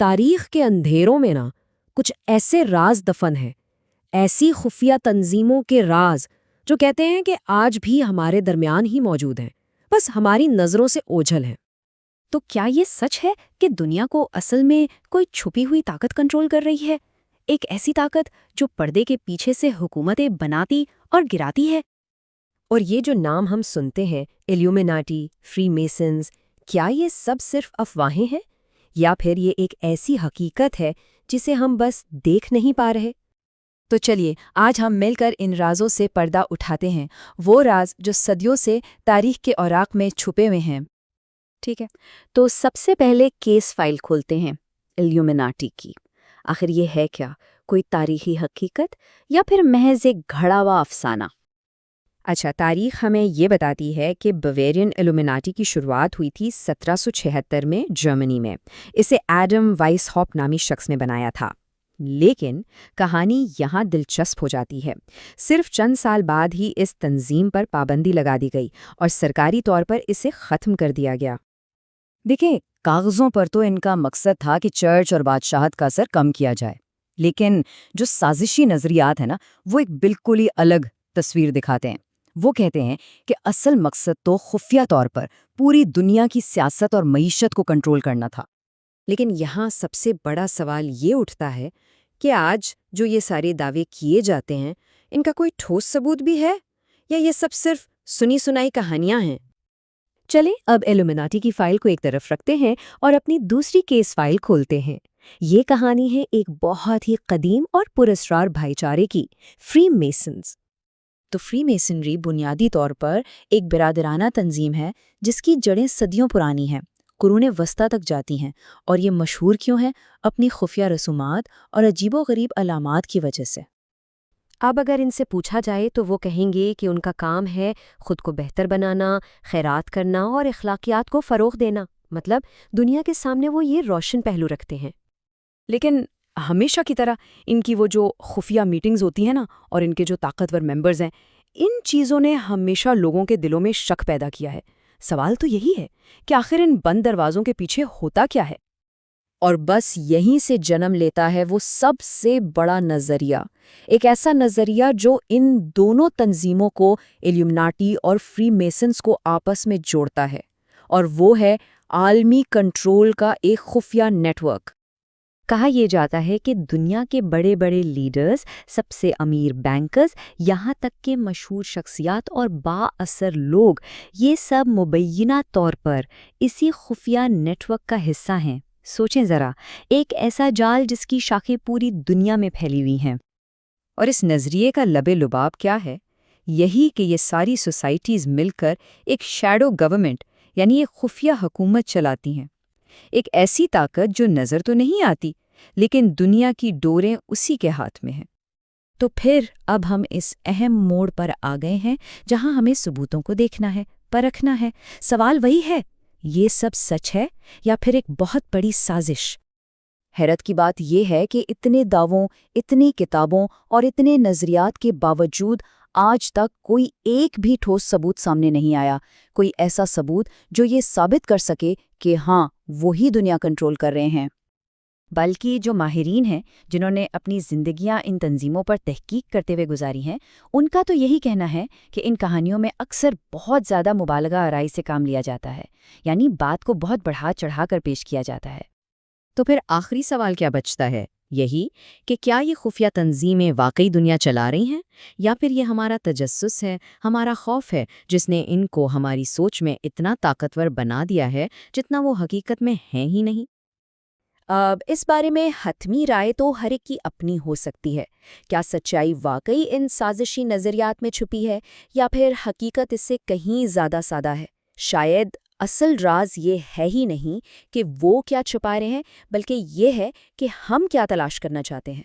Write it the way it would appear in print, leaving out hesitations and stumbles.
تاریخ کے اندھیروں میں نا کچھ ایسے راز دفن ہیں، ایسی خفیہ تنظیموں کے راز جو کہتے ہیں کہ آج بھی ہمارے درمیان ہی موجود ہیں، بس ہماری نظروں سے اوجھل ہیں۔ تو کیا یہ سچ ہے کہ دنیا کو اصل میں کوئی چھپی ہوئی طاقت کنٹرول کر رہی ہے؟ ایک ایسی طاقت جو پردے کے پیچھے سے حکومتیں بناتی اور گراتی ہے؟ اور یہ جو نام ہم سنتے ہیں، ایلیومیناٹی، فری میسنز، کیا یہ سب صرف افواہیں ہیں یا پھر یہ ایک ایسی حقیقت ہے جسے ہم بس دیکھ نہیں پا رہے؟ تو چلیے آج ہم مل کر ان رازوں سے پردہ اٹھاتے ہیں، وہ راز جو صدیوں سے تاریخ کے اوراق میں چھپے ہوئے ہیں۔ ٹھیک ہے، تو سب سے پہلے کیس فائل کھولتے ہیں ایلیومیناٹی کی۔ آخر یہ ہے کیا؟ کوئی تاریخی حقیقت یا پھر محض ایک گھڑا ہوا افسانہ؟ اچھا، تاریخ ہمیں یہ بتاتی ہے کہ بویرین ایلومیناٹی کی شروعات ہوئی تھی 1776 میں جرمنی میں۔ اسے ایڈم وائس ہاپ نامی شخص نے بنایا تھا۔ لیکن کہانی یہاں دلچسپ ہو جاتی ہے۔ صرف چند سال بعد ہی اس تنظیم پر پابندی لگا دی گئی اور سرکاری طور پر اسے ختم کر دیا گیا۔ دیکھیں، کاغذوں پر تو ان کا مقصد تھا کہ چرچ اور بادشاہت کا اثر کم کیا جائے، لیکن جو سازشی نظریات ہیں نا، وہ ایک بالکل ہی الگ تصویر دکھاتے ہیں۔ وہ کہتے ہیں کہ اصل مقصد تو خفیہ طور پر پوری دنیا کی سیاست اور معیشت کو کنٹرول کرنا تھا۔ لیکن یہاں سب سے بڑا سوال یہ اٹھتا ہے کہ آج جو یہ سارے دعوے کیے جاتے ہیں، ان کا کوئی ٹھوس ثبوت بھی ہے یا یہ سب صرف سنی سنائی کہانیاں ہیں؟ چلیں اب ایلومیناٹی کی فائل کو ایک طرف رکھتے ہیں اور اپنی دوسری کیس فائل کھولتے ہیں۔ یہ کہانی ہے ایک بہت ہی قدیم اور پراسرار بھائی چارے کی، فری میسنز۔ تو فری میسنری بنیادی طور پر ایک برادرانہ تنظیم ہے جس کی جڑیں صدیوں پرانی ہیں، قرون وسطیٰ تک جاتی ہیں، اور یہ مشہور کیوں ہے؟ اپنی خفیہ رسومات اور عجیب و غریب علامات کی وجہ سے۔ اب اگر ان سے پوچھا جائے تو وہ کہیں گے کہ ان کا کام ہے خود کو بہتر بنانا، خیرات کرنا اور اخلاقیات کو فروغ دینا، مطلب دنیا کے سامنے وہ یہ روشن پہلو رکھتے ہیں۔ لیکن ہمیشہ کی طرح ان کی وہ جو خفیہ میٹنگز ہوتی ہیں نا، اور ان کے جو طاقتور ممبرز ہیں، ان چیزوں نے ہمیشہ لوگوں کے دلوں میں شک پیدا کیا ہے۔ سوال تو یہی ہے کہ آخر ان بند دروازوں کے پیچھے ہوتا کیا ہے؟ اور بس یہیں سے جنم لیتا ہے وہ سب سے بڑا نظریہ، ایک ایسا نظریہ جو ان دونوں تنظیموں کو، ایلیومیناٹی اور فری میسنز کو آپس میں جوڑتا ہے، اور وہ ہے عالمی کنٹرول کا ایک خفیہ نیٹ ورک۔ کہا یہ جاتا ہے کہ دنیا کے بڑے بڑے لیڈرز، سب سے امیر بینکرز، یہاں تک کہ مشہور شخصیات اور با اثر لوگ، یہ سب مبینہ طور پر اسی خفیہ نیٹ ورک کا حصہ ہیں۔ سوچیں ذرا، ایک ایسا جال جس کی شاخیں پوری دنیا میں پھیلی ہوئی ہیں۔ اور اس نظریے کا لب لباب کیا ہے؟ یہی کہ یہ ساری سوسائٹیز مل کر ایک شیڈو گورنمنٹ یعنی ایک خفیہ حکومت چلاتی ہیں، ایک ایسی طاقت جو نظر تو نہیں آتی لیکن دنیا کی ڈوریں اسی کے ہاتھ میں ہیں۔ تو پھر اب ہم اس اہم موڑ پر آ گئے ہیں جہاں ہمیں ثبوتوں کو دیکھنا ہے، پرکھنا ہے۔ سوال وہی ہے، یہ سب سچ ہے یا پھر ایک بہت بڑی سازش؟ حیرت کی بات یہ ہے کہ اتنے دعووں، اتنی کتابوں اور اتنے نظریات کے باوجود آج تک کوئی ایک بھی ٹھوس ثبوت سامنے نہیں آیا، کوئی ایسا ثبوت جو یہ ثابت کر سکے کہ ہاں وہی دنیا کنٹرول کر رہے ہیں۔ بلکہ جو ماہرین ہیں جنہوں نے اپنی زندگیاں ان تنظیموں پر تحقیق کرتے ہوئے گزاری ہیں، ان کا تو یہی کہنا ہے کہ ان کہانیوں میں اکثر بہت زیادہ مبالغہ آرائی سے کام لیا جاتا ہے، یعنی بات کو بہت بڑھا چڑھا کر پیش کیا جاتا ہے۔ تو پھر آخری سوال کیا بچتا ہے؟ یہی کہ کیا یہ خفیہ تنظیمیں واقعی دنیا چلا رہی ہیں یا پھر یہ ہمارا تجسس ہے، ہمارا خوف ہے جس نے ان کو ہماری سوچ میں اتنا طاقتور بنا دیا ہے جتنا وہ حقیقت میں ہیں ہی نہیں؟ اب اس بارے میں حتمی رائے تو ہر ایک کی اپنی ہو سکتی ہے۔ کیا سچائی واقعی ان سازشی نظریات میں چھپی ہے یا پھر حقیقت اس سے کہیں زیادہ سادہ ہے؟ شاید اصل راز یہ ہے ہی نہیں کہ وہ کیا چھپا رہے ہیں، بلکہ یہ ہے کہ ہم کیا تلاش کرنا چاہتے ہیں۔